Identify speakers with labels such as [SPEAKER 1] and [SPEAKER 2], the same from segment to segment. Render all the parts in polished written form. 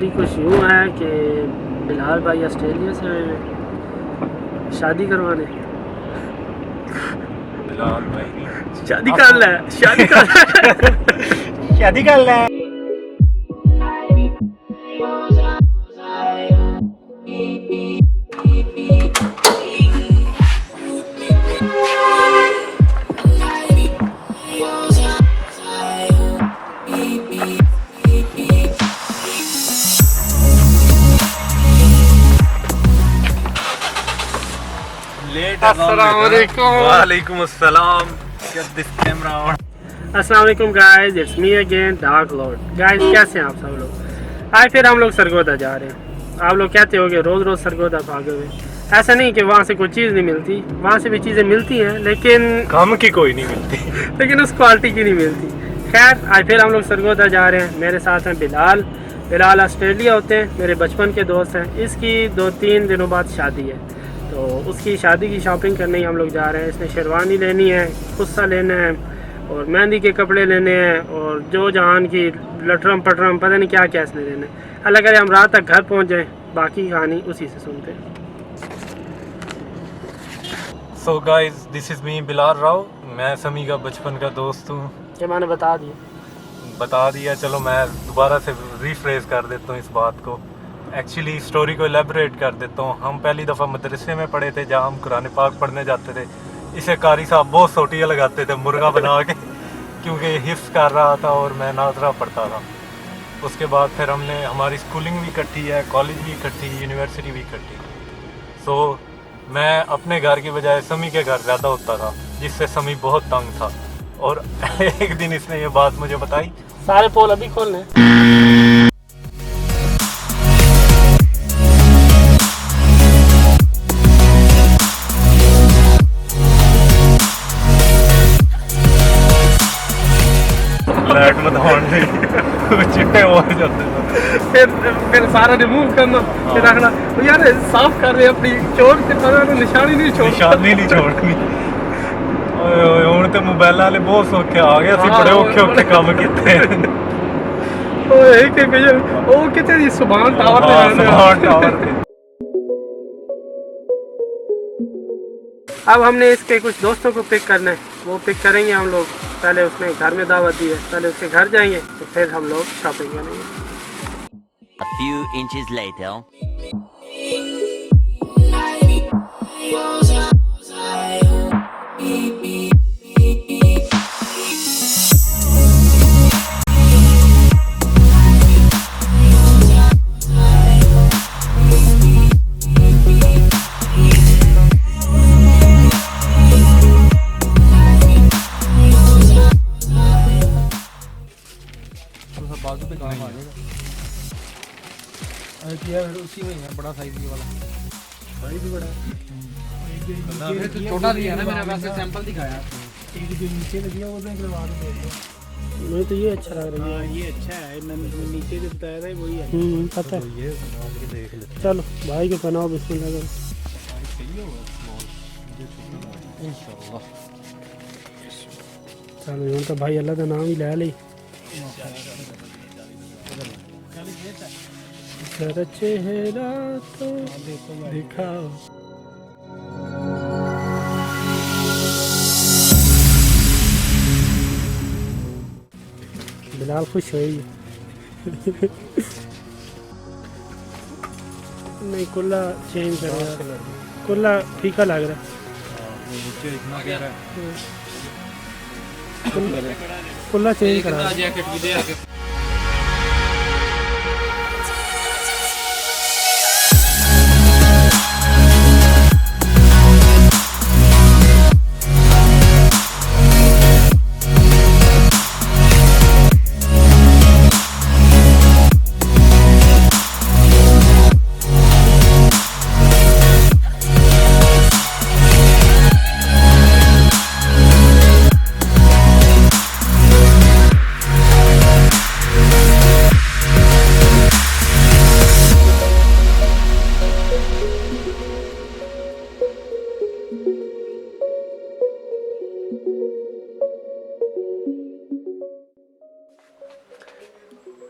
[SPEAKER 1] Story कुछ यूँ है कि बिलाल भाई ऑस्ट्रेलिया से आए हैं शादी करवाने।
[SPEAKER 2] बिलाल भाई
[SPEAKER 1] शादी कर ले, शादी कर ले।
[SPEAKER 2] शादी कर ले। वालेकुम अस्सलाम।
[SPEAKER 1] अस्सलाम वालेकुम guys, it's me again dark Lord. Guys कैसे हैं आप सब लोग? आज फिर हम लोग सरगोदा जा रहे हैं। आप लोग कहते होगे रोज़ रोज़ सरगोदा भागे हुए। ऐसा नहीं कि वहाँ से कोई चीज़ नहीं मिलती, वहाँ से भी चीज़ें मिलती हैं लेकिन
[SPEAKER 2] काम की कोई नहीं मिलती।
[SPEAKER 1] लेकिन उस क्वालिटी की नहीं मिलती। खैर आज फिर हम लोग सरगोदा जा रहे हैं। मेरे साथ हैं बिलाल। बिलाल ऑस्ट्रेलिया होते हैं, मेरे बचपन के दोस्त हैं। इसकी 2-3 दिनों बाद शादी है, तो उसकी शादी की शॉपिंग करने ही हम लोग जा रहे हैं। इसने शेरवानी लेनी है, कुस्सा लेना है और मेहंदी के कपड़े लेने हैं और जो जहान की लटरम पटरम पता नहीं क्या क्या इसने लेने हैं। अल्लाह करे हम रात तक घर पहुंच जाएं, बाकी कहानी उसी से सुनते हैं।
[SPEAKER 2] So guys, this is me Bilal Rao. मैं समी का बचपन का दोस्त हूँ।
[SPEAKER 1] ये मैंने बता
[SPEAKER 2] दिया। चलो मैं दोबारा से रिफ्रेश कर देता हूँ इस बात को। एक्चुअली स्टोरी को एलेबोरेट कर देता हूँ। हम पहली दफ़ा मदरसे में पढ़े थे जहाँ हम कुरान पाक पढ़ने जाते थे। इसे कारी साहब बहुत सोटियाँ लगाते थे मुर्गा बना के, क्योंकि हिफ्स कर रहा था और मैं नाजरा पढ़ता था। उसके बाद फिर हमारी स्कूलिंग भी इकट्ठी है, कॉलेज भी इकट्ठी, यूनिवर्सिटी भी इकट्ठी। सो मैं अपने घर की बजाय समी के घर ज़्यादा होता था, जिससे समी बहुत तंग था। और एक दिन इसने ये बात मुझे बताई।
[SPEAKER 1] सारे पोल अभी खोलने।
[SPEAKER 2] लाइट मत ऑन चिट्टे हो जाते
[SPEAKER 1] फिर सारा रिमूव करना, फिर रखना। तो यार साफ कर रहे हैं अपनी चोट के तरह निशानी नहीं
[SPEAKER 2] छोड़नी। ओए ਹੁਣ ਤੇ मोबाइल वाले बहुत सौखे आ गए। ਅਸੀਂ बड़े औखे काम ਕੀਤੇ।
[SPEAKER 1] ओए एक ओ कितने दी सुभान टावर पे। अब हमने इसके कुछ दोस्तों को पिक करना है, वो पिक करेंगे हम लोग। पहले उसने घर में दावत दी है, पहले उसके घर जाएंगे तो फिर हम लोग शॉपिंग करेंगे।
[SPEAKER 3] A few inches later.
[SPEAKER 4] बाजू पे काम आ जाएगा। किया उसी में है, बड़ा साइज ये वाला। साइज भी बड़ा है। तो छोटा दिया ना, मैंने वैसे सैंपल दिखाया। एक जो नीचे लगी है वो मैं करवा दूंगा।
[SPEAKER 1] मुझे तो ये अच्छा लग रहा है।
[SPEAKER 4] ये अच्छा है, मैंने नीचे जो बताया था वही है।
[SPEAKER 1] पता है।
[SPEAKER 2] ये देख ले।
[SPEAKER 1] चलो भाई को पहनाओ, बिस्मिल्लाह करो। चलो यूँ तो भाई अल्लाह का नाम ही ले ली। जरा चेहरा तो दिखाओ। बिलाल खुश हुई। नहीं कुल्ला चेंज कर रहा, कुल्ला फीका लग रहा है। कुल्ला चेंज करा।
[SPEAKER 4] जैकेट भी दे आके।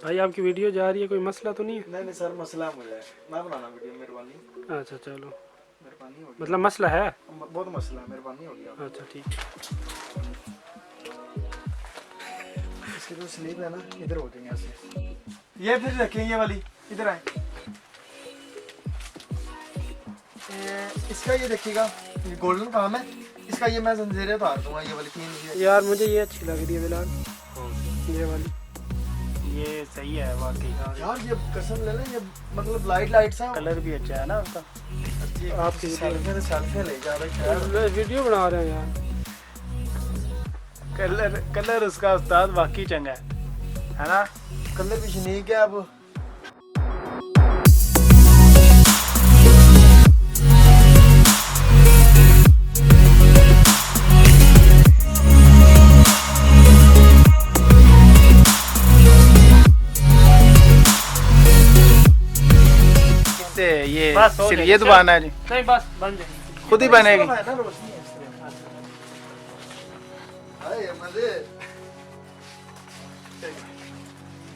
[SPEAKER 1] भाई आपकी वीडियो जा रही है, कोई मसला तो नहीं है?
[SPEAKER 5] नहीं सर, मसला है मुझे ना बनाना वीडियो, मेहरबानी।
[SPEAKER 1] अच्छा चलो,
[SPEAKER 5] मेहरबानी होगी,
[SPEAKER 1] मतलब मसला है।
[SPEAKER 5] बहुत मसला है, मेहरबानी होगी आप।
[SPEAKER 1] अच्छा ठीक।
[SPEAKER 5] इसकी जो स्लीव है ना, इधर हो जाएंगे ऐसे। ये फिर रखें, ये वाली इधर आए। इसका ये देखिएगा, ये गोल्डन काम है इसका, ये मैं जंजीरें उतार दूंगा, ये वाली 3
[SPEAKER 1] यार मुझे ये अच्छी लग रही है बिलाल, ये वाली, ये सही है वाकई।
[SPEAKER 5] यार ये कसम ले लें, ये मतलब लाइट सा
[SPEAKER 1] कलर भी अच्छा है ना उसका। आपकी
[SPEAKER 5] सेल्फी ले जा रहे
[SPEAKER 1] वीडियो बना रहे हैं यार। कलर उसका उस्ताद वाकई चंगा है ना?
[SPEAKER 5] कलर भी यूनिक है। अब
[SPEAKER 4] ये
[SPEAKER 1] बस हो
[SPEAKER 4] सिर्फ
[SPEAKER 1] जाएगी।
[SPEAKER 4] ये दुकान है जी,
[SPEAKER 1] नहीं बस बन जाए,
[SPEAKER 4] खुद ही बनेगी।
[SPEAKER 5] है ना रोशनी है इस तरह। हाय मजे।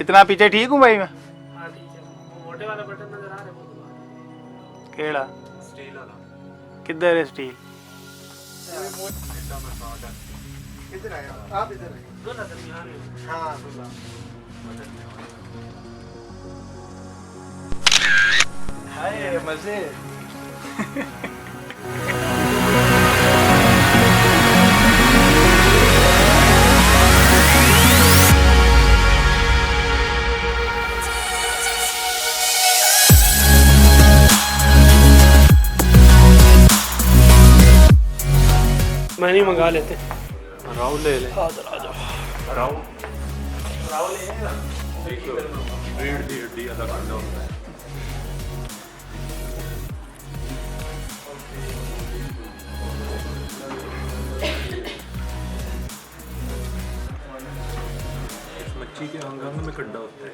[SPEAKER 4] इतना पीछे ठीक हूँ भाई मैं?
[SPEAKER 1] हाँ ठीक है। वो मोटे वाला बटन नजर आ रहा है, वो दबा दो।
[SPEAKER 4] केड़ा
[SPEAKER 2] स्टील वाला
[SPEAKER 4] किधर है स्टील?
[SPEAKER 5] इधर आए आप, इधर आए।
[SPEAKER 1] दो ना दरमियान में।
[SPEAKER 5] हाँ बोला। हाय मजे।
[SPEAKER 1] मैंने मंगा लेते।
[SPEAKER 2] राव ले ले।
[SPEAKER 1] आ जाओ।
[SPEAKER 2] राव रीढ़ दी हड्डी अलग अंडा होता है। इस मच्छी के अंग अंग में खड्डा होता है।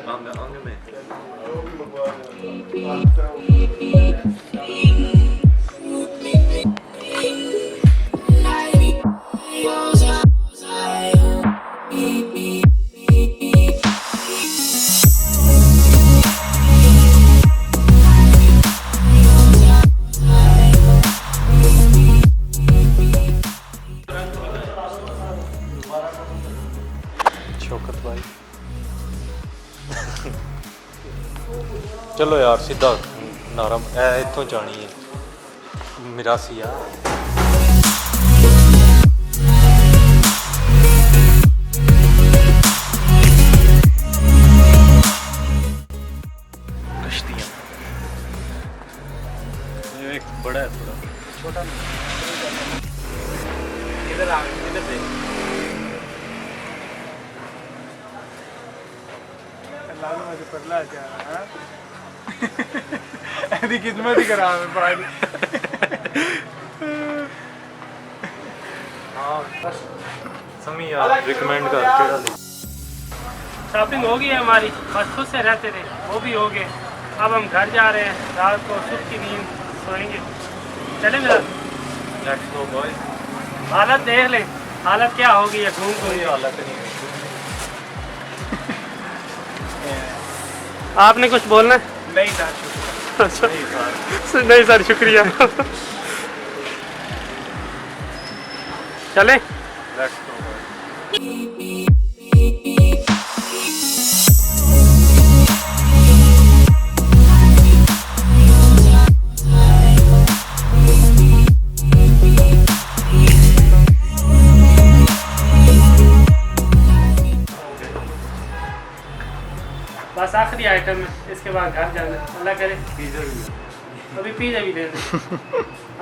[SPEAKER 2] अंग अंग में। शौकत भाई चलो यार सीधा नरम इतों जानी है मिरासी यार। कश्तियाँ एक बड़ा है थोड़ा छोटा नहीं। इधर आ इधर देख
[SPEAKER 1] लालू मुझे पतला जा रहा है। ऐसी किस्मत ही खराब है भाई।
[SPEAKER 2] हाँ समी यार रिकमेंड कर केड़ा ले।
[SPEAKER 1] शॉपिंग हो गई है हमारी, बस खुद से रहते थे वो भी हो गए। अब हम घर जा रहे हैं, रात को सुख की नींद सोएंगे। चले मेरा
[SPEAKER 2] लेट्स गो बॉय।
[SPEAKER 1] हालत देख ले, हालत क्या होगी है घूम
[SPEAKER 2] कोई
[SPEAKER 1] घूम।
[SPEAKER 2] हालत नहीं है।
[SPEAKER 1] आपने कुछ बोलना है?
[SPEAKER 4] नहीं सर,
[SPEAKER 1] अच्छा
[SPEAKER 2] नहीं सर
[SPEAKER 1] नहीं सर शुक्रिया। चले
[SPEAKER 2] लेट्स गो बॉय।
[SPEAKER 1] बस आखिरी आइटम है, इसके बाद घर जाना है। अल्लाह करे
[SPEAKER 2] पिज़्ज़ा भी
[SPEAKER 1] अभी पिज़्ज़ा भी ले लें।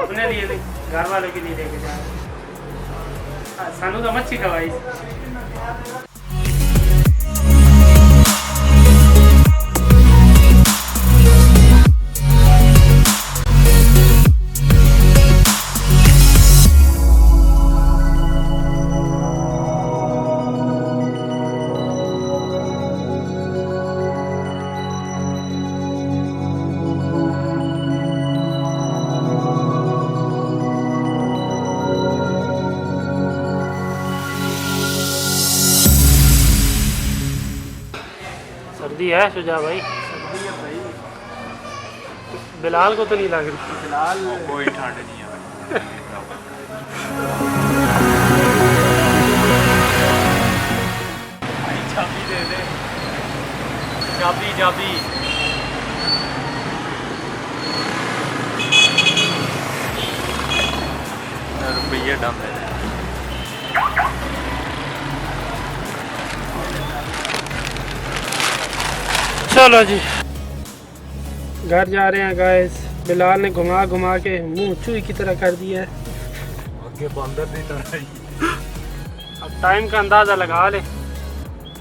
[SPEAKER 1] अपने लिए नहीं, घर वालों के लिए लेके जा रहे हैं। सानू तो मच्छी खवाई। सर्दी है शुजा भाई,
[SPEAKER 5] सर्दी है भाई।
[SPEAKER 1] बिलाल को तो नहीं लग रही।
[SPEAKER 5] फिलहाल
[SPEAKER 2] कोई ठंड नहीं है। चाबी दे दे, चाबी चाबी। रुपये डाल दे।
[SPEAKER 1] चलो जी घर जा रहे हैं गाइस। बिलाल ने घुमा घुमा के मुंह चूई की तरह कर दिया है।
[SPEAKER 2] आगे बंदर की तरह ही।
[SPEAKER 1] अब टाइम का अंदाज़ा लगा ले।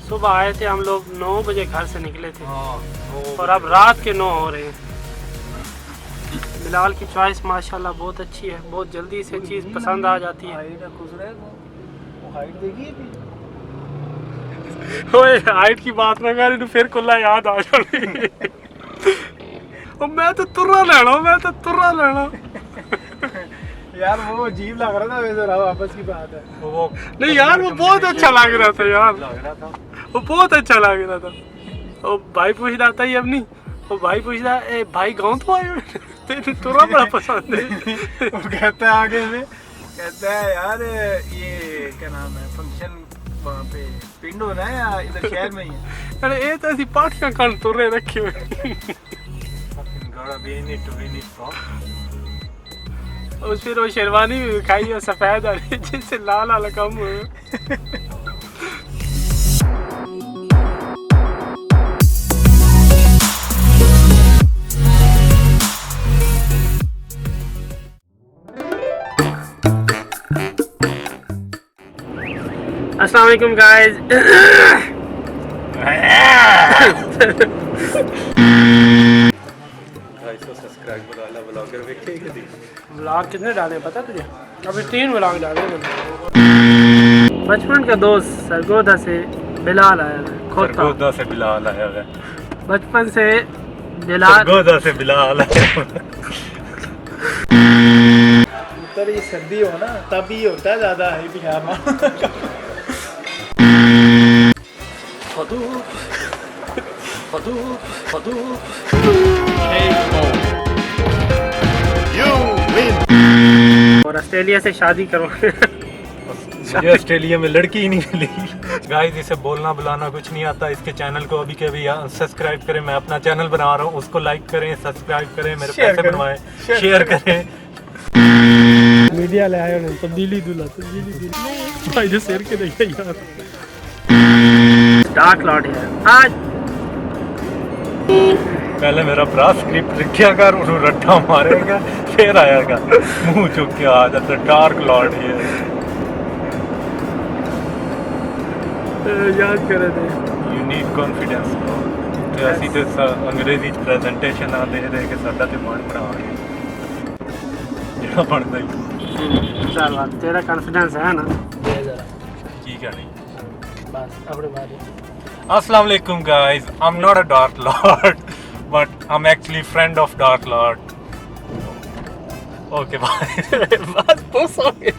[SPEAKER 1] सुबह आए थे हम लोग 9 बजे घर से निकले थे और अब रात के 9 हो रहे हैं। बिलाल की चॉइस माशाल्लाह बहुत अच्छी है, बहुत जल्दी से चीज़ पसंद आ जाती है।
[SPEAKER 5] हाइट देखिए
[SPEAKER 1] ओए हाइट की बात ना कर, फिर कुल्ला याद आ जानी। मैं तो तुर्रा लेना, मैं तो तुर्रा लेना।
[SPEAKER 5] यार वो अजीब लग रहा था, वैसे रहा वापस की बात है।
[SPEAKER 2] वो
[SPEAKER 1] नहीं यार वो बहुत अच्छा लग रहा था यार,
[SPEAKER 2] लग रहा था।
[SPEAKER 1] वो बहुत अच्छा लग रहा था। वो भाई पूछ रहा था ये अब नहीं, वो भाई पूछ रहा ए भाई गाँव तो आए हो? तेरे तुर्रा बड़ा पसंद है।
[SPEAKER 5] वो कहता है आगे में, कहता है यार ये क्या नाम है फंक्शन वहाँ पे पिंड होना है या इधर शहर में ही है?
[SPEAKER 1] अरे ये तो ऐसी पार्टियां कान तुर्रे रखे हुए। और फिर वो शेरवानी भी दिखाई और सफेद आ रही है जिससे लाल लाल कम हुए। अस्सलाम वालेकुम गाइस। व्लॉग कितने डाले पता तुझे? अभी 3 व्लॉग डाले मैंने। बचपन का दोस्त सरगोदा से बिलाल आया है।
[SPEAKER 2] सरगोदा से बिलाल आया है।
[SPEAKER 1] बचपन से बिलाल,
[SPEAKER 2] सरगोदा से बिलाल आया है।
[SPEAKER 5] तो ये सर्दी हो ना तब ही होता है ज़्यादा है पिजामा।
[SPEAKER 1] और ऑस्ट्रेलिया से शादी करवाने।
[SPEAKER 2] मुझे ऑस्ट्रेलिया में लड़की ही नहीं मिली। गाइस इसे बोलना बुलाना कुछ नहीं आता। इसके चैनल को अभी के अभी सब्सक्राइब करें। मैं अपना चैनल बना रहा हूँ, उसको लाइक करें, सब्सक्राइब करें, मेरे पैसे बनवाएं, शेयर करें।
[SPEAKER 1] मीडिया ले आए उन्होंने तब्दीली दूल्हा, तब्दीली दूल्हा भाई जो शेर के देखिए यार। डार्क लॉर्ड है आज।
[SPEAKER 2] पहले मेरा भरा स्क्रिप्ट लिखिया कर, उन्होंने रट्टा मारेगा, फिर आएगा मुंह चुक के आ जाता डार्क लॉर्ड ही है।
[SPEAKER 1] याद कर रहे थे।
[SPEAKER 2] You need confidence. तो ऐसी तो अंग्रेजी प्रेजेंटेशन आ दे रहे कि साਡਾ ਤੇ ਮਨ ਬਣਾ ਗਿਆ ਜਿਹੜਾ ਬਣਦਾ ਹੀ।
[SPEAKER 1] चल बात तेरा कॉन्फिडेंस है ना, दे जरा
[SPEAKER 2] की कहनी।
[SPEAKER 1] बस अपने बारे।
[SPEAKER 2] Assalamu alaikum guys, I'm not a Dark Lord but I'm actually friend of Dark Lord. Okay bye.
[SPEAKER 1] बस बहुत हो गई।